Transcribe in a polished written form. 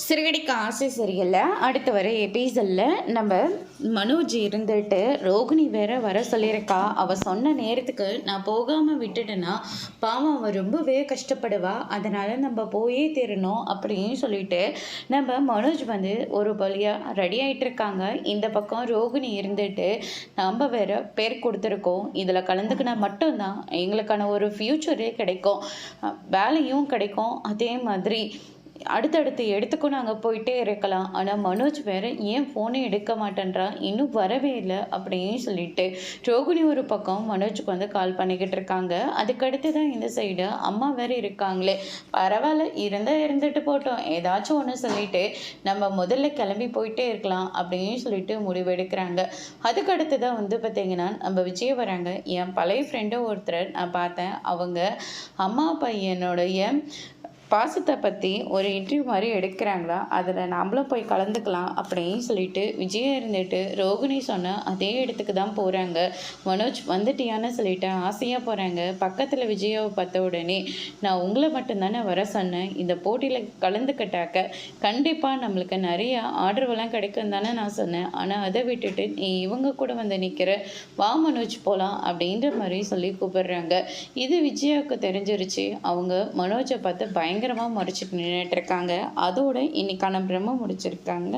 சிறுகடிக்க ஆசை சரியில்ல. அடுத்து வர எபிசோடில் நம்ம மனோஜ் இருந்துட்டு ரோகிணி வேற வர சொல்லியிருக்கா. அவள் சொன்ன நேரத்துக்கு நான் போகாமல் விட்டுட்டேன்னா பாவம் அவள் ரொம்பவே கஷ்டப்படுவா. அதனால் நம்ம போயே தீரணும் அப்படின்னு சொல்லிட்டு நம்ம மனோஜ் வந்து ஒரு வழியாக ரெடி ஆகிட்டு இருக்காங்க. இந்த பக்கம் ரோகிணி இருந்துட்டு நம்ம வேற பேர் கொடுத்துருக்கோம், இதில் கலந்துக்கினா மட்டும்தான் எங்களுக்கான ஒரு ஃப்யூச்சரே கிடைக்கும், வேலையும் கிடைக்கும், அதே மாதிரி அடுத்தடுத்து எடுத்துக்கும் நாங்கள் போயிட்டே இருக்கலாம். ஆனால் மனோஜ் வேறு ஏன் ஃபோனே எடுக்க மாட்டேன்றான், இன்னும் வரவே இல்லை அப்படின்னு சொல்லிட்டு ரோகிணி ஒரு பக்கம் மனோஜுக்கு வந்து கால் பண்ணிக்கிட்டு இருக்காங்க. அதுக்கடுத்து தான் இந்த சைடு அம்மா வேறு இருக்காங்களே, பரவாயில்ல இருந்தால் இருந்துட்டு போட்டோம், ஏதாச்சும் ஒன்று சொல்லிட்டு நம்ம முதல்ல கிளம்பி போயிட்டே இருக்கலாம் அப்படின்னு சொல்லிட்டு முடிவெடுக்கிறாங்க. அதுக்கடுத்து தான் வந்து பார்த்திங்கன்னா நம்ம விஜய் வராங்க. என் பழைய ஃப்ரெண்டை ஒருத்தர் நான் பார்த்தேன், அவங்க அம்மா பையனுடைய பாசத்தை பற்றி ஒரு இன்டர்வியூ மாதிரி எடுக்கிறாங்களா, அதில் நம்மளும் போய் கலந்துக்கலாம் அப்படின்னு சொல்லிட்டு விஜய் இருந்துட்டு ரோகிணி சொன்ன அதே இடத்துக்கு தான் போகிறாங்க. மனோஜ் வந்துட்டியான்னு சொல்லிட்டு ஆசையாக போகிறாங்க. பக்கத்தில் விஜயாவை பார்த்த உடனே நான் உங்களை மட்டும்தானே வர சொன்னேன், இந்த போட்டியில் கலந்துக்கிட்டாக்க கண்டிப்பாக நம்மளுக்கு நிறைய ஆர்டர்வெல்லாம் கிடைக்கும் தானே நான் சொன்னேன், ஆனால் அதை விட்டுட்டு நீ இவங்க கூட வந்து நிற்கிற, வா மனோஜ் போகலாம் அப்படின்ற மாதிரி சொல்லி கூப்பிடுறாங்க. இது விஜயாவுக்கு தெரிஞ்சிருச்சு. அவங்க மனோஜை பார்த்து பயங்கரமாக முறைச்சிட்டு நின்றுட்டு இருக்காங்க. அதோட இன்னைக்கான பிரம்ம முடிச்சிருக்காங்க.